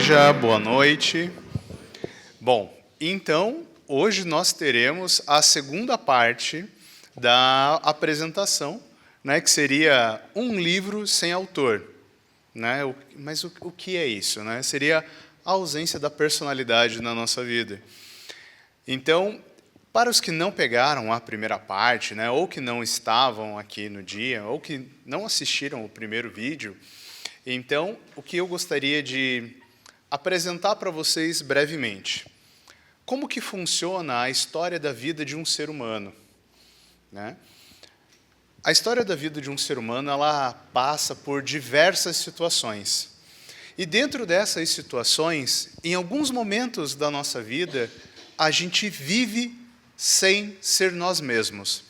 igreja, boa noite. Bom, então, hoje nós teremos a segunda parte da apresentação, né, que seria um livro sem autor. Né? Mas o que é isso? Né? Seria a ausência da personalidade na nossa vida. Então, para os que não pegaram a primeira parte, né, ou que não estavam aqui no dia, ou que não assistiram o primeiro vídeo, então, o que eu gostaria de apresentar para vocês brevemente. Como que funciona a história da vida de um ser humano? Né? A história da vida de um ser humano, ela passa por diversas situações. E dentro dessas situações, em alguns momentos da nossa vida, a gente vive sem ser nós mesmos.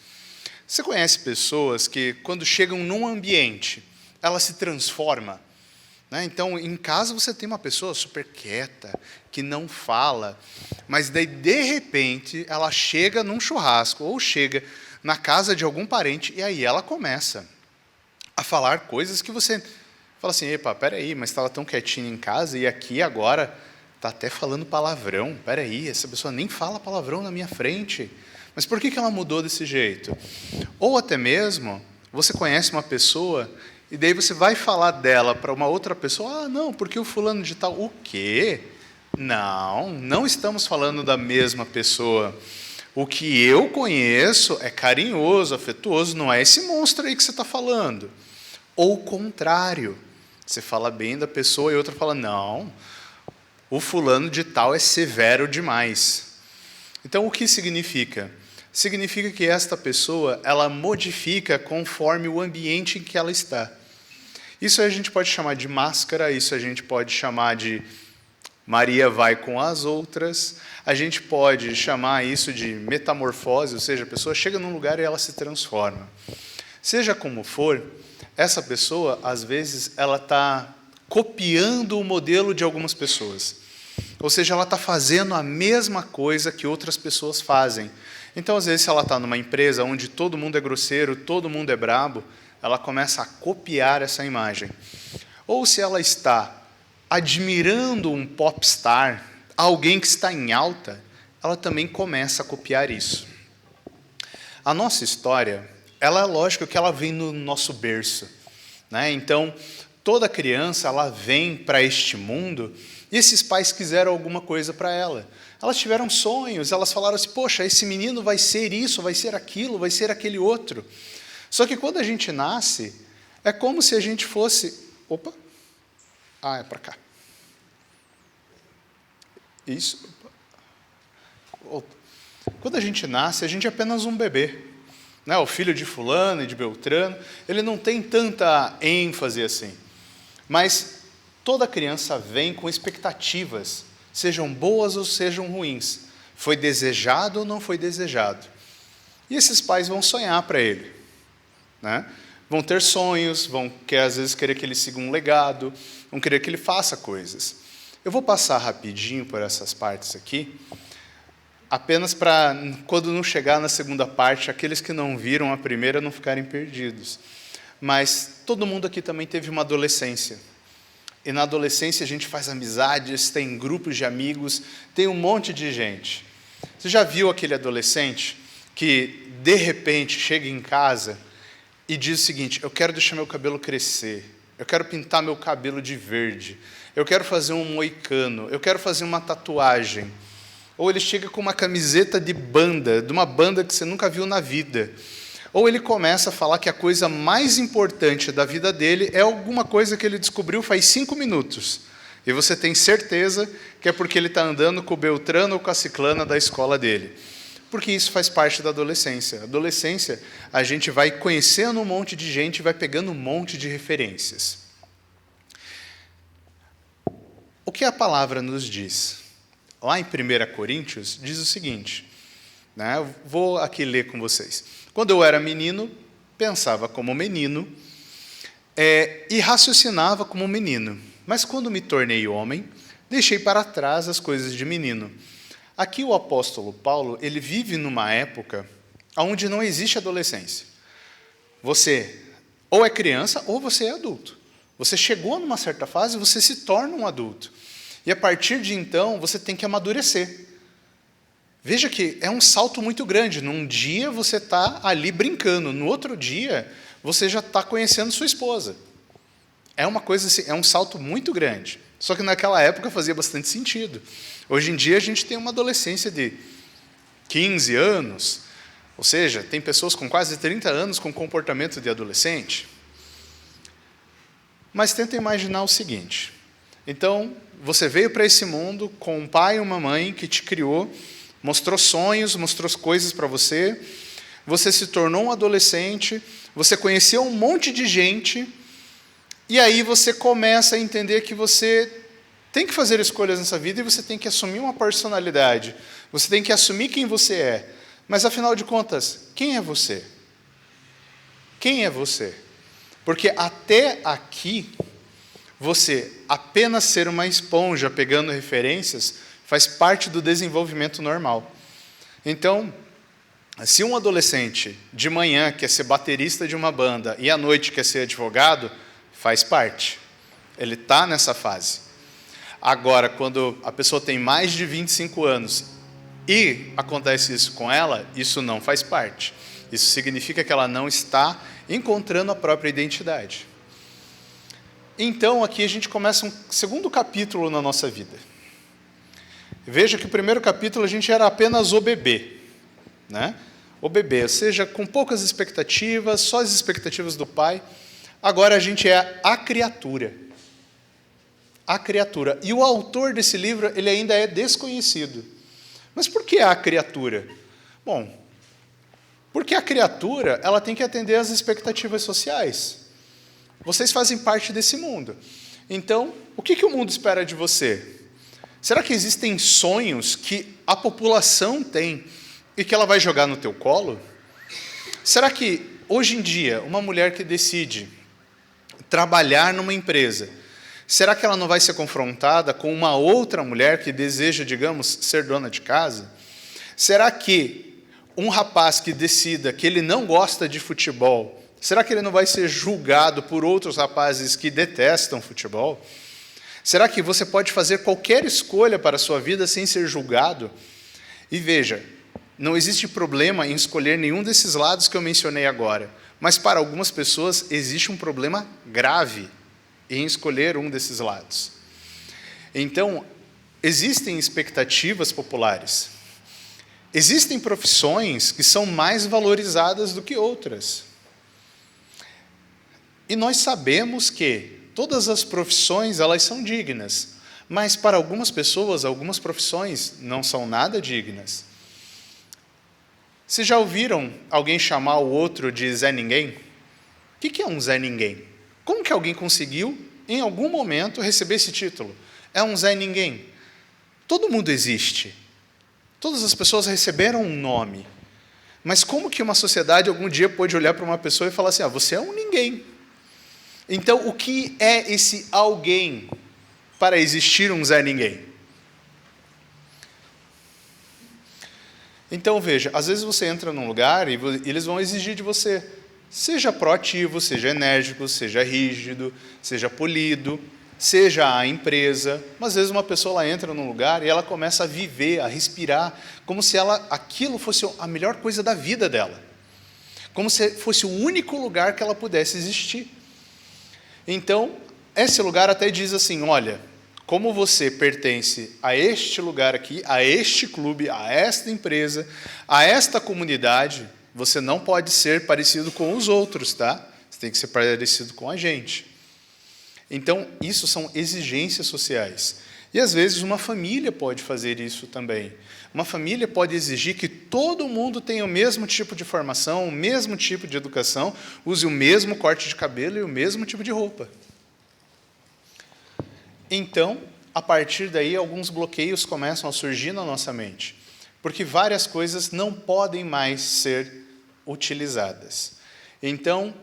Você conhece pessoas que, quando chegam num ambiente, ela se transforma? Né? Então, em casa você tem uma pessoa super quieta, que não fala, mas daí, de repente, ela chega num churrasco, ou chega na casa de algum parente, e aí ela começa a falar coisas que você fala assim, epa, peraí, mas estava tão quietinho em casa, e aqui agora está até falando palavrão, peraí, essa pessoa nem fala palavrão na minha frente, mas por que ela mudou desse jeito? Ou até mesmo, você conhece uma pessoa, e daí você vai falar dela para uma outra pessoa, não, porque o fulano de tal, o quê? Não estamos falando da mesma pessoa. O que eu conheço é carinhoso, afetuoso, não é esse monstro aí que você está falando. Ou o contrário, você fala bem da pessoa e outra fala, não, o fulano de tal é severo demais. Então, o que significa? Significa que esta pessoa, ela modifica conforme o ambiente em que ela está. Isso a gente pode chamar de máscara, isso a gente pode chamar de Maria vai com as outras, a gente pode chamar isso de metamorfose, ou seja, a pessoa chega num lugar e ela se transforma. Seja como for, essa pessoa, às vezes, ela está copiando o modelo de algumas pessoas. Ou seja, ela está fazendo a mesma coisa que outras pessoas fazem. Então, às vezes, se ela está numa empresa onde todo mundo é grosseiro, todo mundo é brabo, ela começa a copiar essa imagem. Ou se ela está admirando um popstar, alguém que está em alta, ela também começa a copiar isso. A nossa história, ela é lógico que ela vem no nosso berço. Né? Então, toda criança, ela vem para este mundo e esses pais quiseram alguma coisa para ela. Elas tiveram sonhos, elas falaram assim, poxa, esse menino vai ser isso, vai ser aquilo, vai ser aquele outro. Só que quando a gente nasce, é como se a gente fosse... Opa! Ah, é para cá. Isso. Quando a gente nasce, a gente é apenas um bebê. Né? O filho de fulano e de Beltrano, ele não tem tanta ênfase assim. Mas toda criança vem com expectativas, sejam boas ou sejam ruins. Foi desejado ou não foi desejado. E esses pais vão sonhar para ele. Né? Vão ter sonhos, vão às vezes querer que ele siga um legado, vão querer que ele faça coisas. Eu vou passar rapidinho por essas partes aqui, apenas para, quando não chegar na segunda parte, aqueles que não viram a primeira não ficarem perdidos. Mas todo mundo aqui também teve uma adolescência. E na adolescência a gente faz amizades, tem grupos de amigos, tem um monte de gente. Você já viu aquele adolescente que, de repente, chega em casa e diz o seguinte, eu quero deixar meu cabelo crescer, eu quero pintar meu cabelo de verde, eu quero fazer um moicano, eu quero fazer uma tatuagem. Ou ele chega com uma camiseta de uma banda que você nunca viu na vida. Ou ele começa a falar que a coisa mais importante da vida dele é alguma coisa que ele descobriu faz 5 minutos. E você tem certeza que é porque ele está andando com o Beltrano ou com a ciclana da escola dele. Porque isso faz parte da adolescência. Adolescência, a gente vai conhecendo um monte de gente, vai pegando um monte de referências. O que a palavra nos diz? Lá em 1 Coríntios, diz o seguinte, né? Eu vou aqui ler com vocês. Quando eu era menino, pensava como menino e raciocinava como menino. Mas quando me tornei homem, deixei para trás as coisas de menino. Aqui o apóstolo Paulo, ele vive numa época onde não existe adolescência. Você ou é criança ou você é adulto. Você chegou numa certa fase, você se torna um adulto. E a partir de então, você tem que amadurecer. Veja que é um salto muito grande. Num dia você está ali brincando, no outro dia você já está conhecendo sua esposa. É uma coisa assim, é um salto muito grande. Só que naquela época fazia bastante sentido. Hoje em dia a gente tem uma adolescência de 15 anos, ou seja, tem pessoas com quase 30 anos com comportamento de adolescente. Mas tenta imaginar o seguinte. Então, você veio para esse mundo com um pai e uma mãe que te criou, mostrou sonhos, mostrou coisas para você, você se tornou um adolescente, você conheceu um monte de gente, e aí você começa a entender que você tem que fazer escolhas nessa vida e você tem que assumir uma personalidade, você tem que assumir quem você é. Mas, afinal de contas, quem é você? Quem é você? Porque até aqui, você apenas ser uma esponja pegando referências faz parte do desenvolvimento normal. Então, se um adolescente de manhã quer ser baterista de uma banda e à noite quer ser advogado, faz parte. Ele está nessa fase. Agora, quando a pessoa tem mais de 25 anos e acontece isso com ela, isso não faz parte. Isso significa que ela não está encontrando a própria identidade. Então, aqui a gente começa um segundo capítulo na nossa vida. Veja que o primeiro capítulo a gente era apenas o bebê, né? O bebê, ou seja, com poucas expectativas, só as expectativas do pai. Agora a gente é a criatura. A criatura. E o autor desse livro, ele ainda é desconhecido. Mas por que a criatura? Bom, porque a criatura, ela tem que atender às expectativas sociais. Vocês fazem parte desse mundo. Então, o que o mundo espera de você? Será que existem sonhos que a população tem e que ela vai jogar no teu colo? Será que, hoje em dia, uma mulher que decide trabalhar numa empresa, será que ela não vai ser confrontada com uma outra mulher que deseja, digamos, ser dona de casa? Será que um rapaz que decida que ele não gosta de futebol, será que ele não vai ser julgado por outros rapazes que detestam futebol? Será que você pode fazer qualquer escolha para a sua vida sem ser julgado? E veja, não existe problema em escolher nenhum desses lados que eu mencionei agora, mas para algumas pessoas existe um problema grave em escolher um desses lados. Então, existem expectativas populares. Existem profissões que são mais valorizadas do que outras. E nós sabemos que todas as profissões, elas são dignas, mas para algumas pessoas, algumas profissões não são nada dignas. Vocês já ouviram alguém chamar o outro de Zé Ninguém? O que é um Zé Ninguém? Como que alguém conseguiu, em algum momento, receber esse título? É um Zé Ninguém. Todo mundo existe. Todas as pessoas receberam um nome. Mas como que uma sociedade algum dia pode olhar para uma pessoa e falar assim, você é um ninguém? Então, o que é esse alguém para existir um Zé Ninguém? Então, veja, às vezes você entra num lugar e eles vão exigir de você, seja proativo, seja enérgico, seja rígido, seja polido, seja a empresa. Mas às vezes uma pessoa ela entra num lugar e ela começa a viver, a respirar, como se aquilo fosse a melhor coisa da vida dela. Como se fosse o único lugar que ela pudesse existir. Então, esse lugar até diz assim, olha, como você pertence a este lugar aqui, a este clube, a esta empresa, a esta comunidade, você não pode ser parecido com os outros, tá? Você tem que ser parecido com a gente. Então, isso são exigências sociais. E, às vezes, uma família pode fazer isso também. Uma família pode exigir que todo mundo tenha o mesmo tipo de formação, o mesmo tipo de educação, use o mesmo corte de cabelo e o mesmo tipo de roupa. Então, a partir daí, alguns bloqueios começam a surgir na nossa mente, porque várias coisas não podem mais ser utilizadas. Então,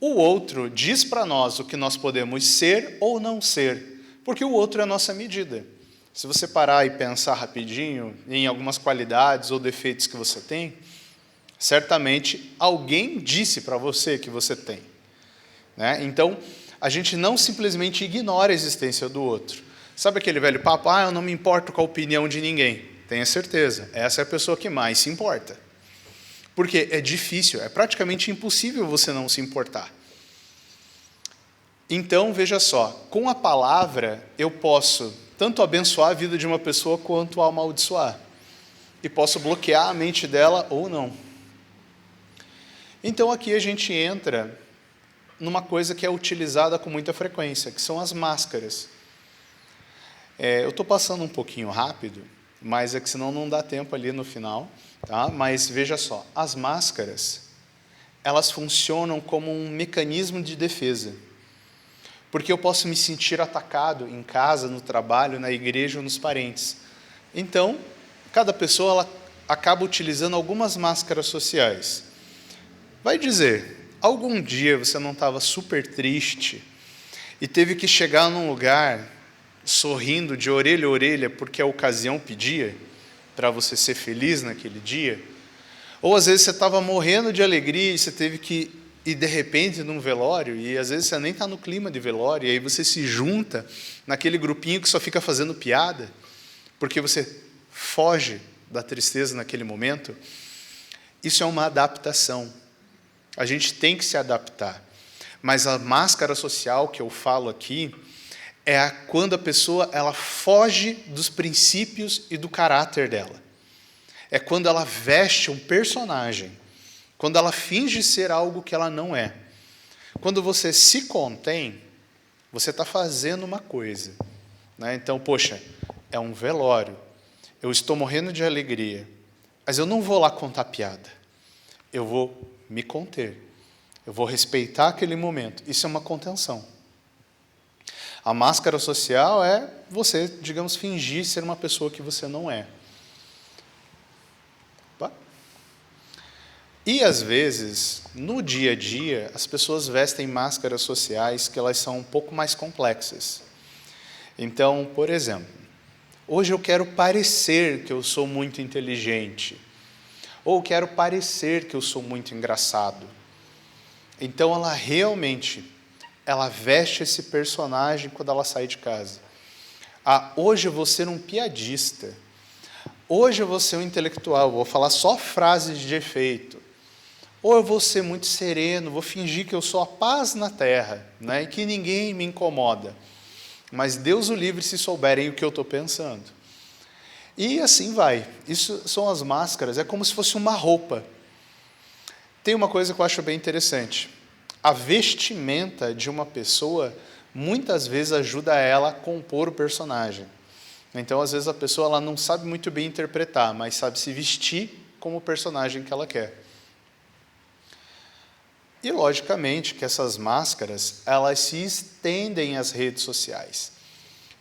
o outro diz para nós o que nós podemos ser ou não ser, porque o outro é a nossa medida. Se você parar e pensar rapidinho em algumas qualidades ou defeitos que você tem, certamente alguém disse para você que você tem, né? Então, a gente não simplesmente ignora a existência do outro. Sabe aquele velho papo? Eu não me importo com a opinião de ninguém. Tenha certeza, essa é a pessoa que mais se importa. Porque é difícil, é praticamente impossível você não se importar. Então, veja só, com a palavra eu posso tanto abençoar a vida de uma pessoa quanto amaldiçoar. E posso bloquear a mente dela ou não. Então aqui a gente entra numa coisa que é utilizada com muita frequência, que são as máscaras. Eu estou passando um pouquinho rápido, mas é que senão não dá tempo ali no final. Tá? Mas veja só, as máscaras, elas funcionam como um mecanismo de defesa. Porque eu posso me sentir atacado em casa, no trabalho, na igreja ou nos parentes. Então, cada pessoa ela acaba utilizando algumas máscaras sociais. Vai dizer, algum dia você não estava super triste e teve que chegar num lugar sorrindo de orelha a orelha porque a ocasião pedia para você ser feliz naquele dia? Ou às vezes você estava morrendo de alegria e você teve que ir de repente num velório e às vezes você nem está no clima de velório e aí você se junta naquele grupinho que só fica fazendo piada porque você foge da tristeza naquele momento. Isso é uma adaptação. A gente tem que se adaptar. Mas a máscara social que eu falo aqui é quando a pessoa ela foge dos princípios e do caráter dela. É quando ela veste um personagem, quando ela finge ser algo que ela não é. Quando você se contém, você está fazendo uma coisa. Né? Então, poxa, é um velório, eu estou morrendo de alegria, mas eu não vou lá contar piada. Eu vou me conter. Eu vou respeitar aquele momento. Isso é uma contenção. A máscara social é você, digamos, fingir ser uma pessoa que você não é. E, às vezes, no dia a dia, as pessoas vestem máscaras sociais que elas são um pouco mais complexas. Então, por exemplo, hoje eu quero parecer que eu sou muito inteligente. Ou quero parecer que eu sou muito engraçado. Então, ela realmente, ela veste esse personagem quando ela sai de casa. Hoje eu vou ser um piadista. Hoje eu vou ser um intelectual, vou falar só frases de efeito. Ou eu vou ser muito sereno, vou fingir que eu sou a paz na terra, né, e que ninguém me incomoda. Mas Deus o livre se souberem o que eu estou pensando. E assim vai. Isso são as máscaras, é como se fosse uma roupa. Tem uma coisa que eu acho bem interessante. A vestimenta de uma pessoa, muitas vezes, ajuda ela a compor o personagem. Então, às vezes, a pessoa ela não sabe muito bem interpretar, mas sabe se vestir como o personagem que ela quer. E, logicamente, que essas máscaras, elas se estendem às redes sociais.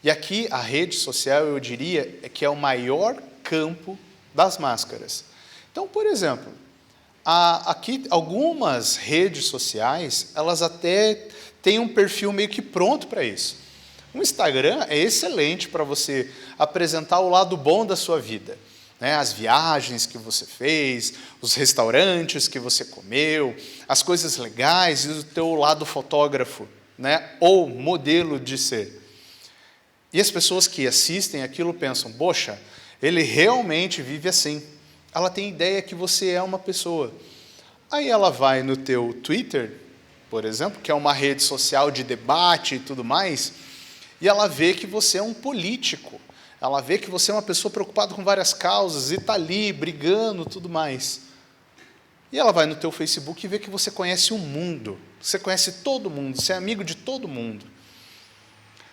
E aqui, a rede social, eu diria, que é o maior campo das máscaras. Então, por exemplo, aqui algumas redes sociais, elas até têm um perfil meio que pronto para isso. O Instagram é excelente para você apresentar o lado bom da sua vida. Né, as viagens que você fez, os restaurantes que você comeu, as coisas legais e o teu lado fotógrafo, né, ou modelo de ser. E as pessoas que assistem aquilo pensam, poxa, ele realmente vive assim. Ela tem ideia que você é uma pessoa. Aí ela vai no teu Twitter, por exemplo, que é uma rede social de debate e tudo mais, e ela vê que você é um político. Ela vê que você é uma pessoa preocupada com várias causas e está ali brigando tudo mais. E ela vai no teu Facebook e vê que você conhece o mundo. Você conhece todo mundo, você é amigo de todo mundo.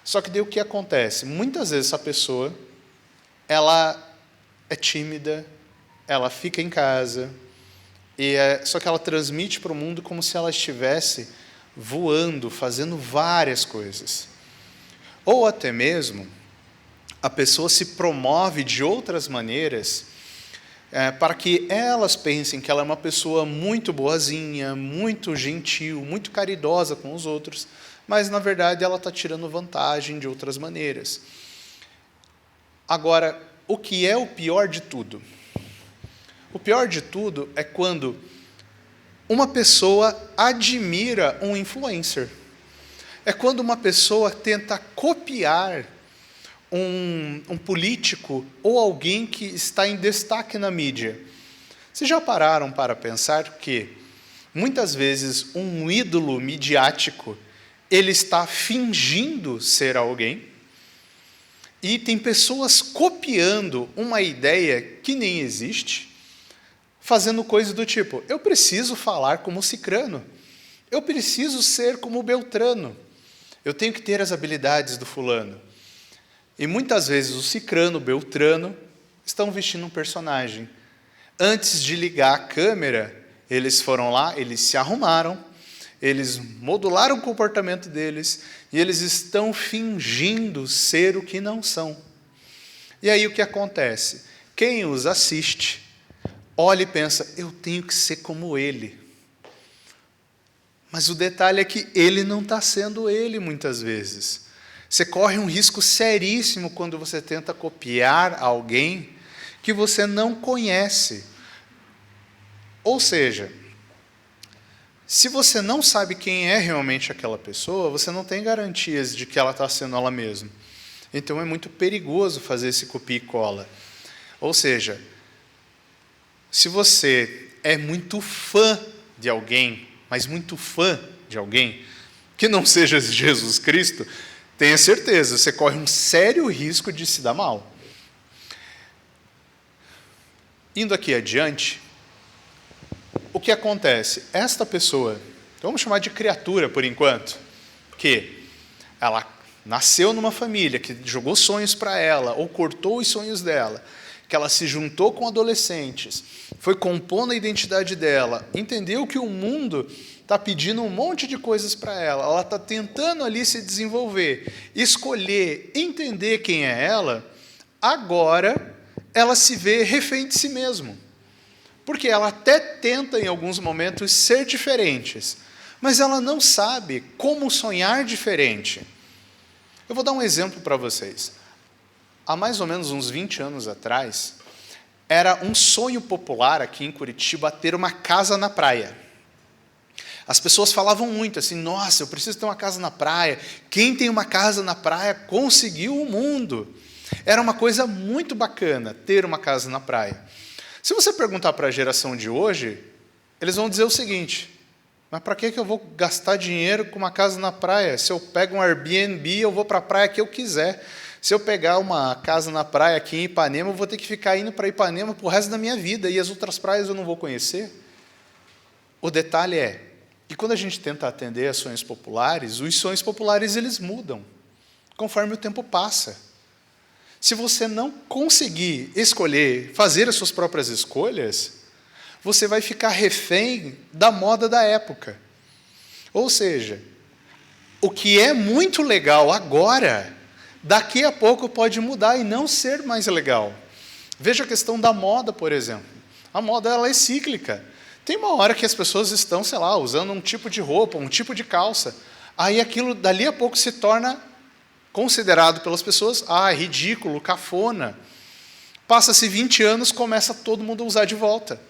Só que daí o que acontece? Muitas vezes essa pessoa, ela é tímida, ela fica em casa, só que ela transmite para o mundo como se ela estivesse voando, fazendo várias coisas. Ou até mesmo, a pessoa se promove de outras maneiras para que elas pensem que ela é uma pessoa muito boazinha, muito gentil, muito caridosa com os outros, mas, na verdade, ela está tirando vantagem de outras maneiras. Agora, o que é o pior de tudo? O pior de tudo é quando uma pessoa admira um influencer. É quando uma pessoa tenta copiar um político ou alguém que está em destaque na mídia. Vocês já pararam para pensar que, muitas vezes, um ídolo midiático, ele está fingindo ser alguém? E tem pessoas copiando uma ideia que nem existe, fazendo coisas do tipo, eu preciso falar como Cicrano, eu preciso ser como Beltrano, eu tenho que ter as habilidades do fulano. E muitas vezes o Cicrano, o Beltrano, estão vestindo um personagem. Antes de ligar a câmera, eles foram lá, eles se arrumaram, eles modularam o comportamento deles, e eles estão fingindo ser o que não são. E aí o que acontece? Quem os assiste, olha e pensa, eu tenho que ser como ele. Mas o detalhe é que ele não está sendo ele muitas vezes. Você corre um risco seríssimo quando você tenta copiar alguém que você não conhece. Ou seja, se você não sabe quem é realmente aquela pessoa, você não tem garantias de que ela está sendo ela mesma. Então é muito perigoso fazer esse copia e cola. Ou seja, se você é muito fã de alguém, mas muito fã de alguém, que não seja Jesus Cristo, tenha certeza, você corre um sério risco de se dar mal. Indo aqui adiante, o que acontece? Esta pessoa, vamos chamar de criatura por enquanto, que ela nasceu numa família que jogou sonhos para ela, ou cortou os sonhos dela, que ela se juntou com adolescentes, foi compondo a identidade dela, entendeu que o mundo está pedindo um monte de coisas para ela está tentando ali se desenvolver, escolher, entender quem é ela, agora ela se vê refém de si mesma. Porque ela até tenta, em alguns momentos, ser diferentes, mas ela não sabe como sonhar diferente. Eu vou dar um exemplo para vocês. Há mais ou menos uns 20 anos atrás, era um sonho popular aqui em Curitiba ter uma casa na praia. As pessoas falavam muito assim, nossa, eu preciso ter uma casa na praia. Quem tem uma casa na praia conseguiu o mundo. Era uma coisa muito bacana ter uma casa na praia. Se você perguntar para a geração de hoje, eles vão dizer o seguinte, mas para que eu vou gastar dinheiro com uma casa na praia? Se eu pego um Airbnb, eu vou para a praia que eu quiser. Se eu pegar uma casa na praia aqui em Ipanema, eu vou ter que ficar indo para Ipanema para o resto da minha vida, e as outras praias eu não vou conhecer. O detalhe é, que quando a gente tenta atender a sonhos populares, os sonhos populares eles mudam, conforme o tempo passa. Se você não conseguir escolher, fazer as suas próprias escolhas, você vai ficar refém da moda da época. Ou seja, o que é muito legal agora, daqui a pouco pode mudar e não ser mais legal. Veja a questão da moda, por exemplo. A moda ela é cíclica. Tem uma hora que as pessoas estão, sei lá, usando um tipo de roupa, um tipo de calça. Aí aquilo, dali a pouco, se torna considerado pelas pessoas, ridículo, cafona. Passa-se 20 anos, começa todo mundo a usar de volta.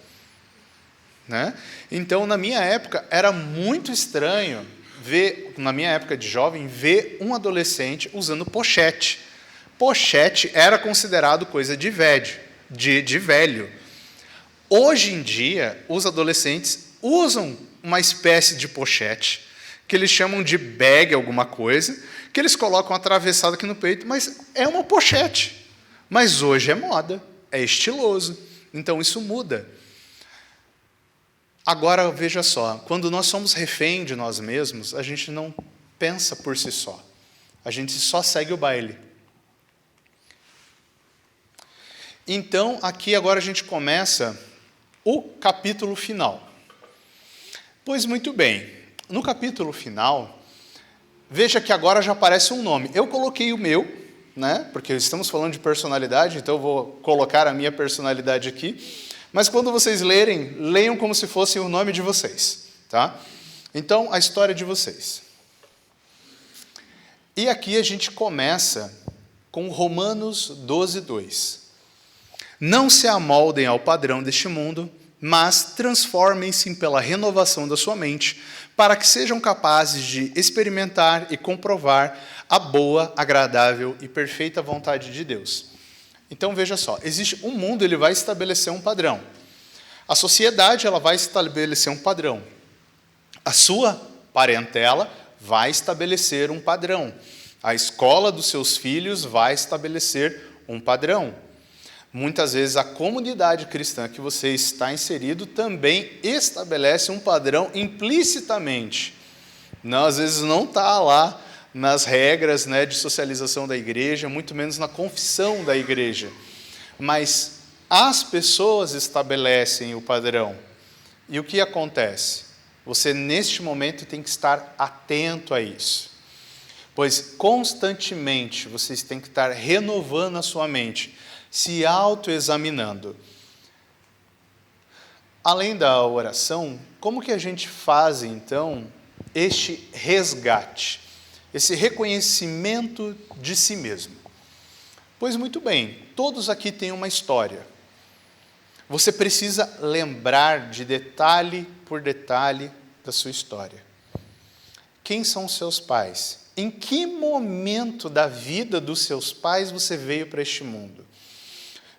Né? Então, na minha época, era muito estranho ver, na minha época de jovem, ver um adolescente usando pochete. Pochete era considerado coisa de velho. Hoje em dia, os adolescentes usam uma espécie de pochete, que eles chamam de bag alguma coisa, que eles colocam atravessado aqui no peito, mas é uma pochete. Mas hoje é moda, é estiloso. Então isso muda. Agora, veja só, quando nós somos refém de nós mesmos, a gente não pensa por si só. A gente só segue o baile. Então, aqui agora a gente começa o capítulo final. Pois muito bem, no capítulo final, veja que agora já aparece um nome. Eu coloquei o meu, né? Porque estamos falando de personalidade, então eu vou colocar a minha personalidade aqui. Mas quando vocês lerem, leiam como se fosse o nome de vocês. Tá? Então, a história de vocês. E aqui a gente começa com Romanos 12, 2. Não se amoldem ao padrão deste mundo, mas transformem-se pela renovação da sua mente, para que sejam capazes de experimentar e comprovar a boa, agradável e perfeita vontade de Deus. Então veja só, existe um mundo, ele vai estabelecer um padrão. A sociedade, ela vai estabelecer um padrão. A sua parentela vai estabelecer um padrão. A escola dos seus filhos vai estabelecer um padrão. Muitas vezes a comunidade cristã que você está inserido também estabelece um padrão implicitamente. Não, às vezes não está lá nas regras, né, de socialização da igreja, muito menos na confissão da igreja. Mas as pessoas estabelecem o padrão. E o que acontece? Você, neste momento, tem que estar atento a isso. Pois constantemente vocês têm que estar renovando a sua mente, se autoexaminando. Além da oração, como que a gente faz, então, este resgate, esse reconhecimento de si mesmo? Pois muito bem, todos aqui têm uma história. Você precisa lembrar de detalhe por detalhe da sua história. Quem são os seus pais? Em que momento da vida dos seus pais você veio para este mundo?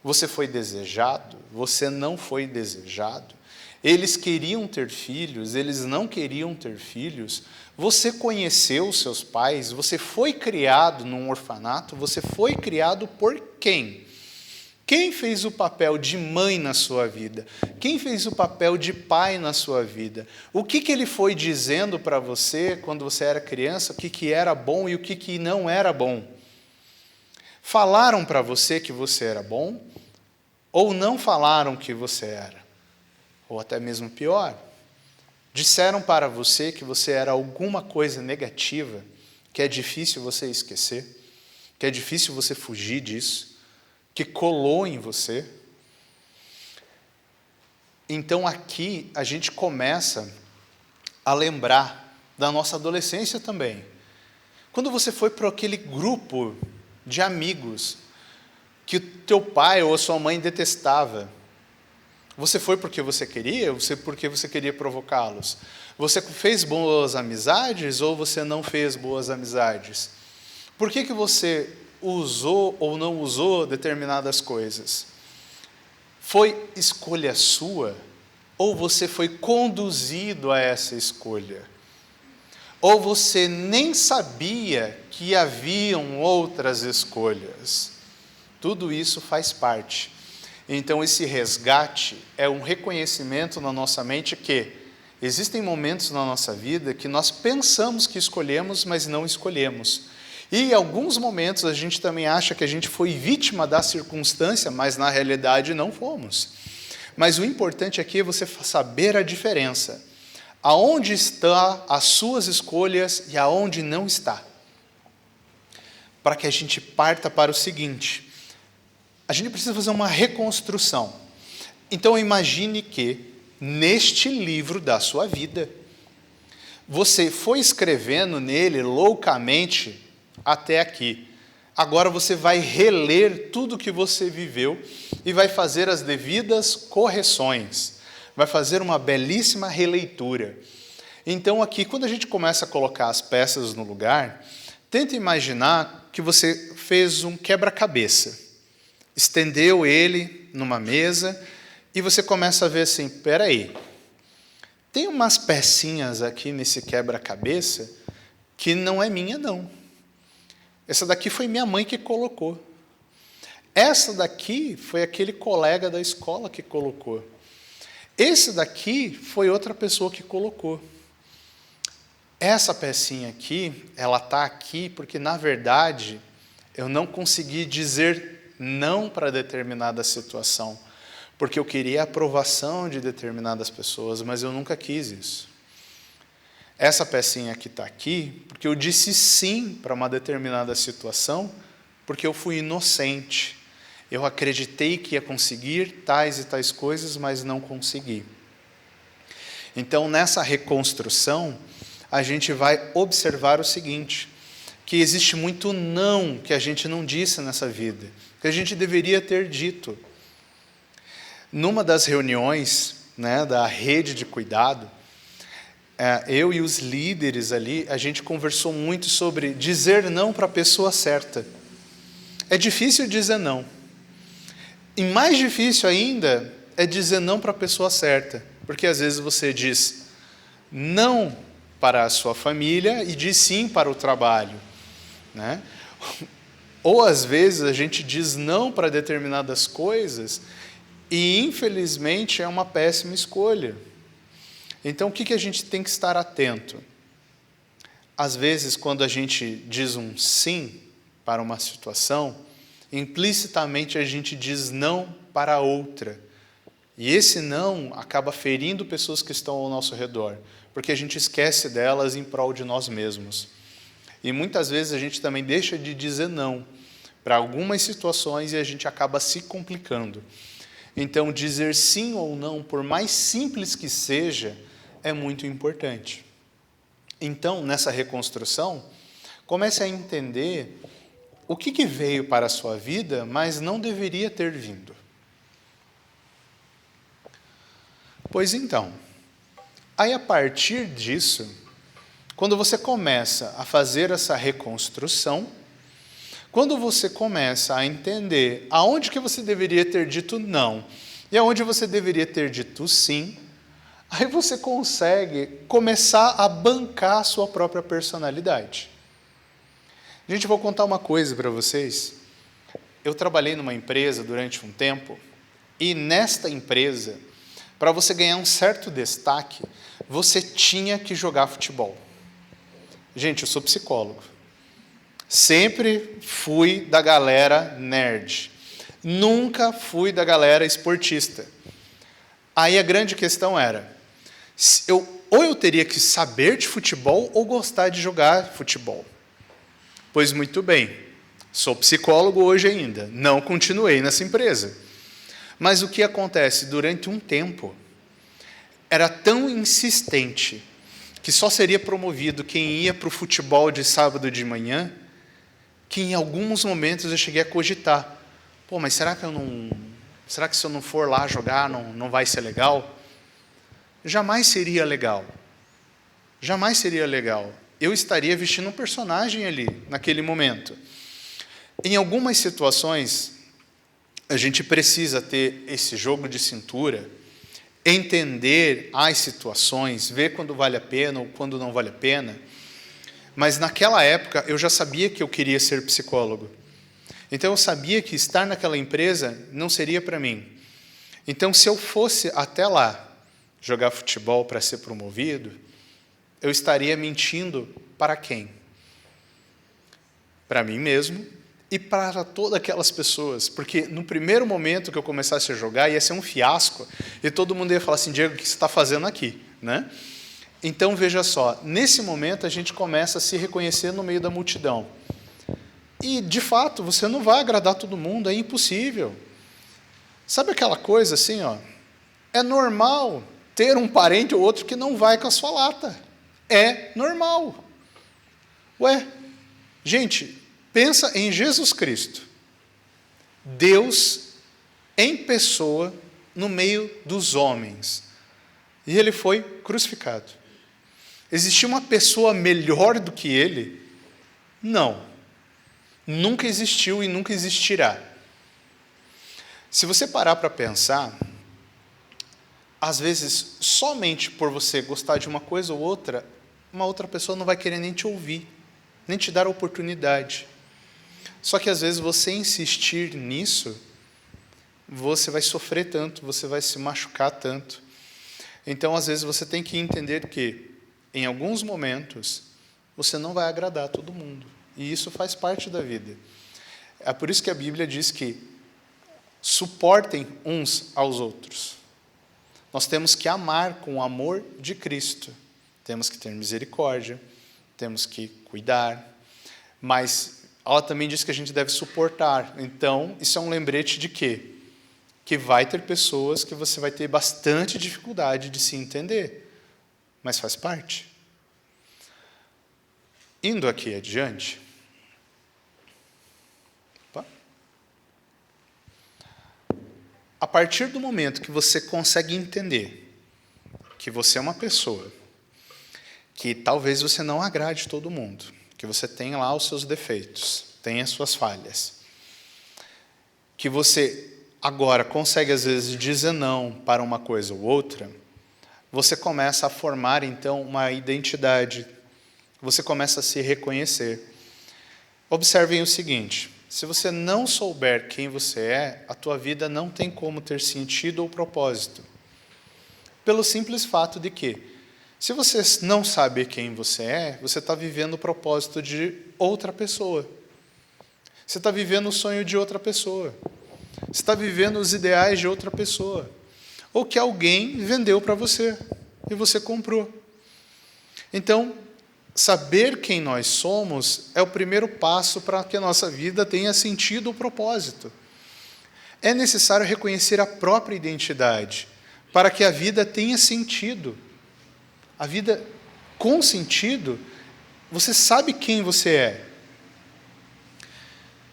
Você foi desejado? Você não foi desejado? Eles queriam ter filhos? Eles não queriam ter filhos? Você conheceu os seus pais? Você foi criado num orfanato? Você foi criado por quem? Quem fez o papel de mãe na sua vida? Quem fez o papel de pai na sua vida? O que ele foi dizendo para você quando você era criança, o que era bom e o que não era bom? Falaram para você que você era bom? Ou não falaram que você era? Ou até mesmo pior, disseram para você que você era alguma coisa negativa, que é difícil você esquecer, que é difícil você fugir disso, que colou em você. Então aqui a gente começa a lembrar da nossa adolescência também. Quando você foi para aquele grupo de amigos que o teu pai ou a sua mãe detestava, você foi porque você queria? Porque você queria provocá-los? Você fez boas amizades ou você não fez boas amizades? Por que você usou ou não usou determinadas coisas? Foi escolha sua? Ou você foi conduzido a essa escolha? Ou você nem sabia que haviam outras escolhas? Tudo isso faz parte. Então esse resgate é um reconhecimento na nossa mente que existem momentos na nossa vida que nós pensamos que escolhemos, mas não escolhemos. E em alguns momentos a gente também acha que a gente foi vítima da circunstância, mas na realidade não fomos. Mas o importante aqui é você saber a diferença. Aonde estão as suas escolhas e aonde não está. Para que a gente parta para o seguinte: a gente precisa fazer uma reconstrução. Então imagine que neste livro da sua vida, você foi escrevendo nele loucamente até aqui. Agora você vai reler tudo que você viveu e vai fazer as devidas correções. Vai fazer uma belíssima releitura. Então aqui, quando a gente começa a colocar as peças no lugar, tenta imaginar que você fez um quebra-cabeça. Estendeu ele numa mesa e você começa a ver assim, peraí, tem umas pecinhas aqui nesse quebra-cabeça que não é minha não. Essa daqui foi minha mãe que colocou. Essa daqui foi aquele colega da escola que colocou. Esse daqui foi outra pessoa que colocou. Essa pecinha aqui, ela está aqui porque, na verdade, eu não consegui dizer não para determinada situação, porque eu queria a aprovação de determinadas pessoas, mas eu nunca quis isso. Essa pecinha que está aqui, porque eu disse sim para uma determinada situação, porque eu fui inocente. Eu acreditei que ia conseguir tais e tais coisas, mas não consegui. Então, nessa reconstrução, a gente vai observar o seguinte, que existe muito não que a gente não disse nessa vida, que a gente deveria ter dito. Numa das reuniões né, da rede de cuidado, eu e os líderes ali, a gente conversou muito sobre dizer não para a pessoa certa. É difícil dizer não. E mais difícil ainda é dizer não para a pessoa certa. Porque às vezes você diz não para a sua família e diz sim para o trabalho, né? Ou às vezes a gente diz não para determinadas coisas e infelizmente é uma péssima escolha. Então o que a gente tem que estar atento? Às vezes quando a gente diz um sim para uma situação, implicitamente a gente diz não para outra. E esse não acaba ferindo pessoas que estão ao nosso redor, porque a gente esquece delas em prol de nós mesmos. E muitas vezes a gente também deixa de dizer não para algumas situações e a gente acaba se complicando. Então, dizer sim ou não, por mais simples que seja, é muito importante. Então, nessa reconstrução, comece a entender o que veio para a sua vida, mas não deveria ter vindo. Pois então, aí a partir disso, quando você começa a fazer essa reconstrução, quando você começa a entender aonde que você deveria ter dito não e aonde você deveria ter dito sim, aí você consegue começar a bancar a sua própria personalidade. Gente, eu vou contar uma coisa para vocês. Eu trabalhei numa empresa durante um tempo e nesta empresa, para você ganhar um certo destaque, você tinha que jogar futebol. Gente, eu sou psicólogo. Sempre fui da galera nerd. Nunca fui da galera esportista. Aí a grande questão era, ou eu teria que saber de futebol ou gostar de jogar futebol. Pois muito bem, sou psicólogo hoje ainda, não continuei nessa empresa. Mas o que acontece? Durante um tempo, era tão insistente que só seria promovido quem ia para o futebol de sábado de manhã, que em alguns momentos eu cheguei a cogitar, mas será que se eu não for lá jogar não vai ser legal? Jamais seria legal. Jamais seria legal. Eu estaria vestindo um personagem ali, naquele momento. Em algumas situações, a gente precisa ter esse jogo de cintura, entender as situações, ver quando vale a pena ou quando não vale a pena. Mas naquela época eu já sabia que eu queria ser psicólogo. Então eu sabia que estar naquela empresa não seria para mim. Então se eu fosse até lá jogar futebol para ser promovido, eu estaria mentindo para quem? Para mim mesmo e para todas aquelas pessoas, porque no primeiro momento que eu começasse a jogar ia ser um fiasco e todo mundo ia falar assim, Diego, o que você está fazendo aqui, né? Então veja só, nesse momento a gente começa a se reconhecer no meio da multidão e de fato você não vai agradar todo mundo, é impossível. Sabe aquela coisa assim, é normal ter um parente ou outro que não vai com a sua lata, é normal. Gente, pensa em Jesus Cristo, Deus em pessoa no meio dos homens, e ele foi crucificado. Existia uma pessoa melhor do que ele? Não. Nunca existiu e nunca existirá. Se você parar para pensar, às vezes, somente por você gostar de uma coisa ou outra, uma outra pessoa não vai querer nem te ouvir, nem te dar a oportunidade. Só que às vezes você insistir nisso, você vai sofrer tanto, você vai se machucar tanto. Então, às vezes, você tem que entender que, em alguns momentos, você não vai agradar todo mundo. E isso faz parte da vida. É por isso que a Bíblia diz que suportem uns aos outros. Nós temos que amar com o amor de Cristo. Temos que ter misericórdia, temos que cuidar, mas ela também diz que a gente deve suportar. Então, isso é um lembrete de quê? Que vai ter pessoas que você vai ter bastante dificuldade de se entender, mas faz parte. Indo aqui adiante, a partir do momento que você consegue entender que você é uma pessoa, que talvez você não agrade todo mundo, que você tem lá os seus defeitos, tem as suas falhas, que você agora consegue às vezes dizer não para uma coisa ou outra, você começa a formar então uma identidade, você começa a se reconhecer. Observem o seguinte: se você não souber quem você é, a tua vida não tem como ter sentido ou propósito. Pelo simples fato de que, se você não sabe quem você é, você está vivendo o propósito de outra pessoa. Você está vivendo o sonho de outra pessoa. Você está vivendo os ideais de outra pessoa. Ou que alguém vendeu para você e você comprou. Então, saber quem nós somos é o primeiro passo para que a nossa vida tenha sentido ou propósito. É necessário reconhecer a própria identidade para que a vida tenha sentido. A vida com sentido, você sabe quem você é.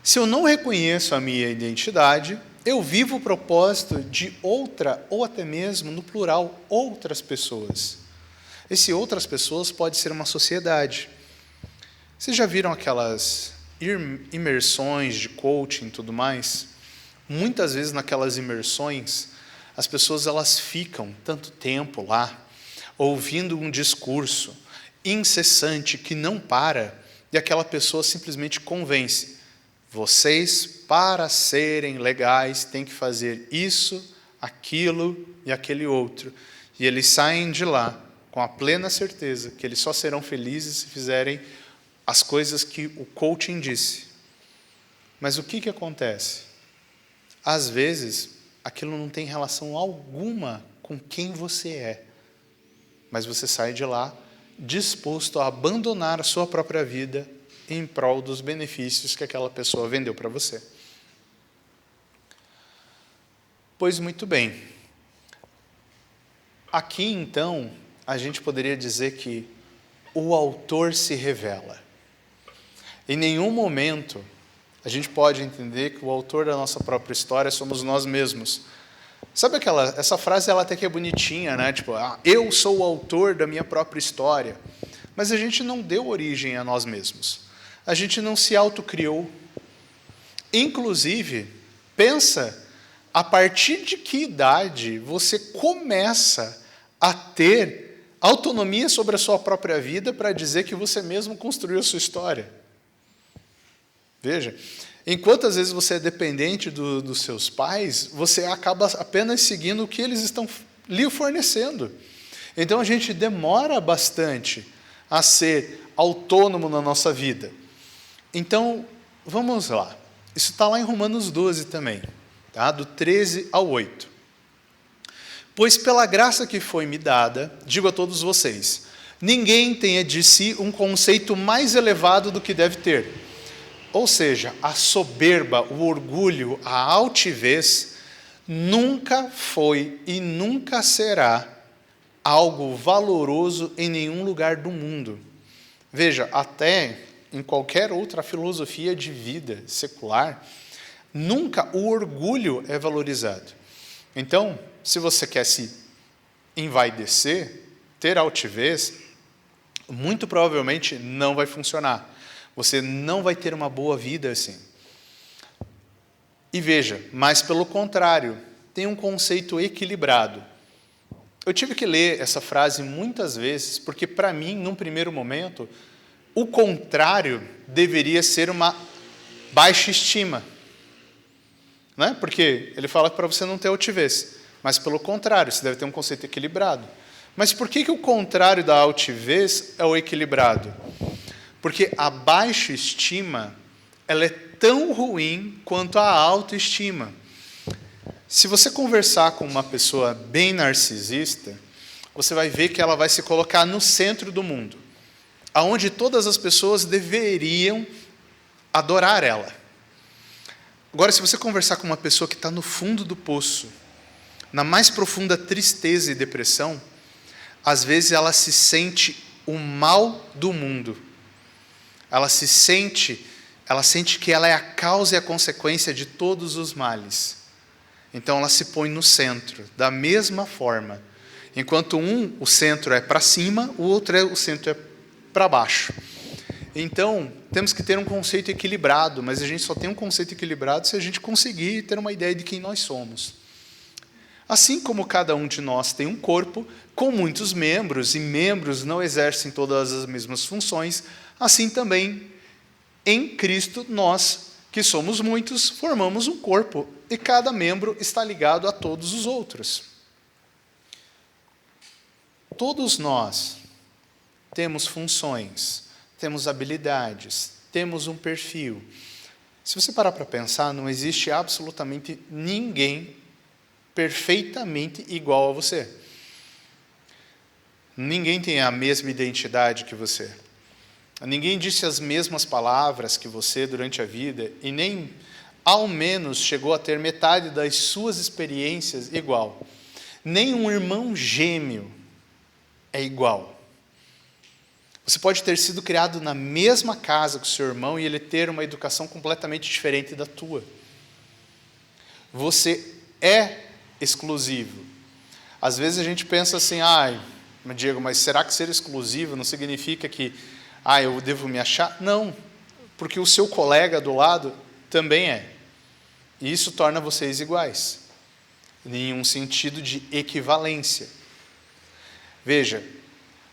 Se eu não reconheço a minha identidade, eu vivo o propósito de outra, ou até mesmo, no plural, outras pessoas. Esse outras pessoas pode ser uma sociedade. Vocês já viram aquelas imersões de coaching e tudo mais? Muitas vezes naquelas imersões, as pessoas elas ficam tanto tempo lá, ouvindo um discurso incessante que não para, e aquela pessoa simplesmente convence: vocês, para serem legais, têm que fazer isso, aquilo e aquele outro. E eles saem de lá com a plena certeza que eles só serão felizes se fizerem as coisas que o coaching disse. Mas o que acontece? Às vezes, aquilo não tem relação alguma com quem você é. Mas você sai de lá disposto a abandonar a sua própria vida em prol dos benefícios que aquela pessoa vendeu para você. Pois muito bem. Aqui, então, a gente poderia dizer que o autor se revela. Em nenhum momento a gente pode entender que o autor da nossa própria história somos nós mesmos. Sabe essa frase ela até que é bonitinha, né? Tipo, eu sou o autor da minha própria história. Mas a gente não deu origem a nós mesmos. A gente não se autocriou. Inclusive, pensa a partir de que idade você começa a ter autonomia sobre a sua própria vida para dizer que você mesmo construiu a sua história. Veja, enquanto às vezes você é dependente dos seus pais, você acaba apenas seguindo o que eles estão lhe fornecendo. Então a gente demora bastante a ser autônomo na nossa vida. Então, vamos lá. Isso está lá em Romanos 12 também, tá? Do 13 ao 8. Pois pela graça que foi me dada, digo a todos vocês, ninguém tenha de si um conceito mais elevado do que deve ter. Ou seja, a soberba, o orgulho, a altivez, nunca foi e nunca será algo valoroso em nenhum lugar do mundo. Veja, até em qualquer outra filosofia de vida secular, nunca o orgulho é valorizado. Então, se você quer se envaidecer, ter altivez, muito provavelmente não vai funcionar. Você não vai ter uma boa vida assim. E veja, mas pelo contrário, tem um conceito equilibrado. Eu tive que ler essa frase muitas vezes, porque para mim, num primeiro momento, o contrário deveria ser uma baixa estima. Né? Porque ele fala para você não ter altivez, mas pelo contrário, você deve ter um conceito equilibrado. Mas por que o contrário da altivez é o equilibrado? Porque a baixa estima, ela é tão ruim quanto a autoestima. Se você conversar com uma pessoa bem narcisista, você vai ver que ela vai se colocar no centro do mundo, aonde todas as pessoas deveriam adorar ela. Agora, se você conversar com uma pessoa que está no fundo do poço, na mais profunda tristeza e depressão, às vezes ela se sente o mal do mundo. Ela sente que ela é a causa e a consequência de todos os males. Então ela se põe no centro, da mesma forma. Enquanto o centro é para cima, o outro o centro é para baixo. Então, temos que ter um conceito equilibrado, mas a gente só tem um conceito equilibrado se a gente conseguir ter uma ideia de quem nós somos. Assim como cada um de nós tem um corpo com muitos membros, e membros não exercem todas as mesmas funções, assim também, em Cristo, nós, que somos muitos, formamos um corpo, e cada membro está ligado a todos os outros. Todos nós temos funções, temos habilidades, temos um perfil. Se você parar para pensar, não existe absolutamente ninguém perfeitamente igual a você. Ninguém tem a mesma identidade que você. Ninguém disse as mesmas palavras que você durante a vida e nem, ao menos, chegou a ter metade das suas experiências igual. Nem um irmão gêmeo é igual. Você pode ter sido criado na mesma casa que o seu irmão e ele ter uma educação completamente diferente da tua. Você é exclusivo. Às vezes a gente pensa assim, Diego, mas será que ser exclusivo não significa que eu devo me achar? Não, porque o seu colega do lado também é. E isso torna vocês iguais, em um sentido de equivalência. Veja,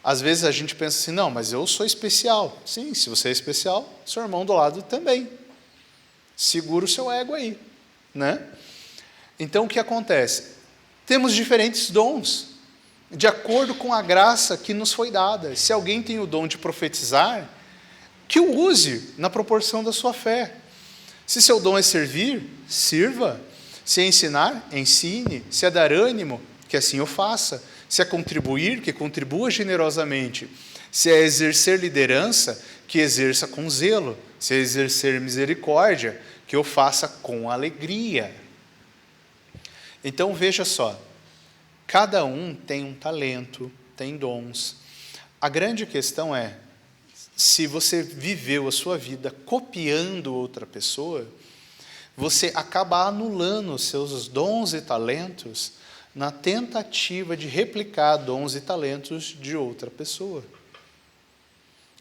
às vezes a gente pensa assim, não, mas eu sou especial. Sim, se você é especial, seu irmão do lado também. Segura o seu ego aí, né? Então, o que acontece? Temos diferentes dons, de acordo com a graça que nos foi dada. Se alguém tem o dom de profetizar, que o use na proporção da sua fé. Se seu dom é servir, sirva. Se é ensinar, ensine. Se é dar ânimo, que assim o faça. Se é contribuir, que contribua generosamente. Se é exercer liderança, que exerça com zelo. Se é exercer misericórdia, que o faça com alegria. Então, veja só, cada um tem um talento, tem dons. A grande questão é, se você viveu a sua vida copiando outra pessoa, você acaba anulando os seus dons e talentos na tentativa de replicar dons e talentos de outra pessoa.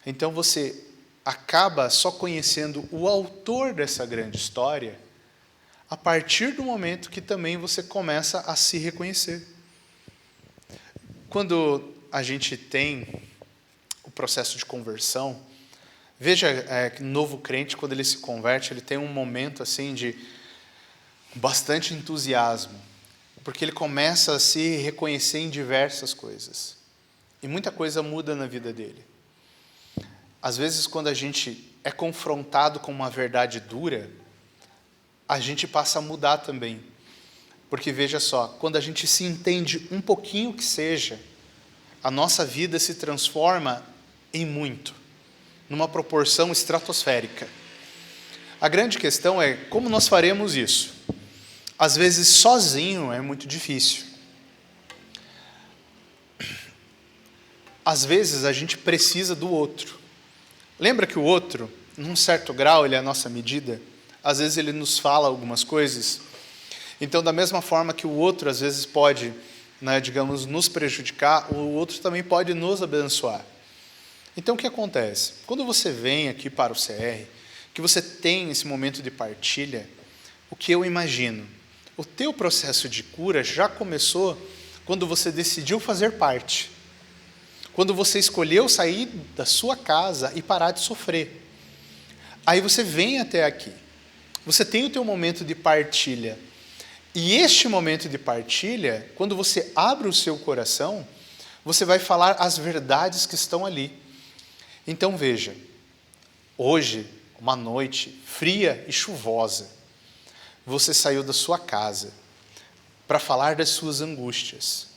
Então você acaba só conhecendo o autor dessa grande história a partir do momento que também você começa a se reconhecer. Quando a gente tem o processo de conversão, veja, novo crente, quando ele se converte, ele tem um momento assim de bastante entusiasmo, porque ele começa a se reconhecer em diversas coisas. E muita coisa muda na vida dele. Às vezes, quando a gente é confrontado com uma verdade dura, a gente passa a mudar também. Porque, veja só, quando a gente se entende um pouquinho que seja, a nossa vida se transforma em muito, numa proporção estratosférica. A grande questão é como nós faremos isso. Às vezes, sozinho é muito difícil. Às vezes, a gente precisa do outro. Lembra que o outro, num certo grau, ele é a nossa medida? Às vezes, ele nos fala algumas coisas. Então, da mesma forma que o outro, às vezes, pode, digamos, nos prejudicar, o outro também pode nos abençoar. Então, o que acontece? Quando você vem aqui para o CR, que você tem esse momento de partilha, o que eu imagino? O teu processo de cura já começou quando você decidiu fazer parte. Quando você escolheu sair da sua casa e parar de sofrer. Aí você vem até aqui. Você tem o teu momento de partilha. E este momento de partilha, quando você abre o seu coração, você vai falar as verdades que estão ali. Então veja, hoje, uma noite fria e chuvosa, você saiu da sua casa para falar das suas angústias.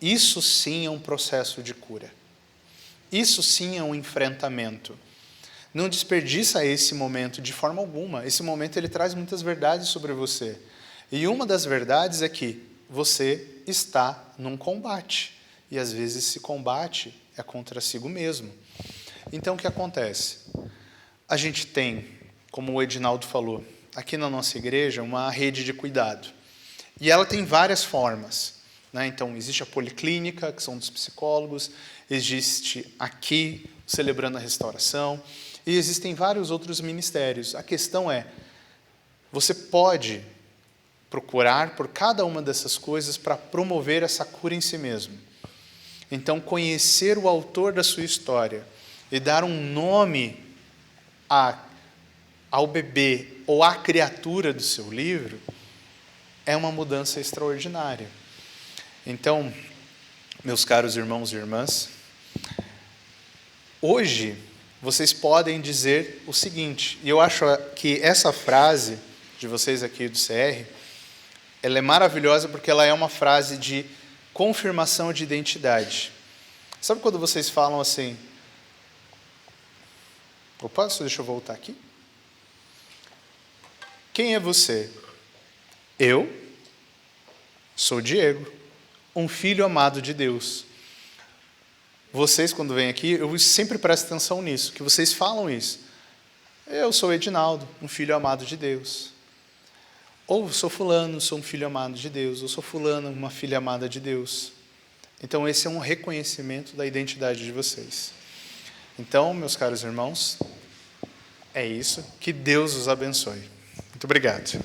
Isso sim é um processo de cura. Isso sim é um enfrentamento. Não desperdiça esse momento de forma alguma. Esse momento ele traz muitas verdades sobre você. E uma das verdades é que você está num combate. E às vezes esse combate é contra si mesmo. Então o que acontece? A gente tem, como o Edinaldo falou, aqui na nossa igreja, uma rede de cuidado. E ela tem várias formas. né? Então, existe a Policlínica, que são dos psicólogos, existe aqui, Celebrando a Restauração, e existem vários outros ministérios. A questão é, você pode procurar por cada uma dessas coisas para promover essa cura em si mesmo. Então, conhecer o autor da sua história e dar um nome ao bebê ou à criatura do seu livro é uma mudança extraordinária. Então, meus caros irmãos e irmãs, hoje vocês podem dizer o seguinte, e eu acho que essa frase de vocês aqui do CR, ela é maravilhosa porque ela é uma frase de confirmação de identidade. Sabe quando vocês falam assim, opa, só deixa eu voltar aqui. Quem é você? Eu sou Diego, um filho amado de Deus. Vocês, quando vêm aqui, eu sempre presto atenção nisso, que vocês falam isso. Eu sou Edinaldo, um filho amado de Deus. Ou sou fulano, sou um filho amado de Deus. Ou sou fulana, uma filha amada de Deus. Então, esse é um reconhecimento da identidade de vocês. Então, meus caros irmãos, é isso. Que Deus os abençoe. Muito obrigado.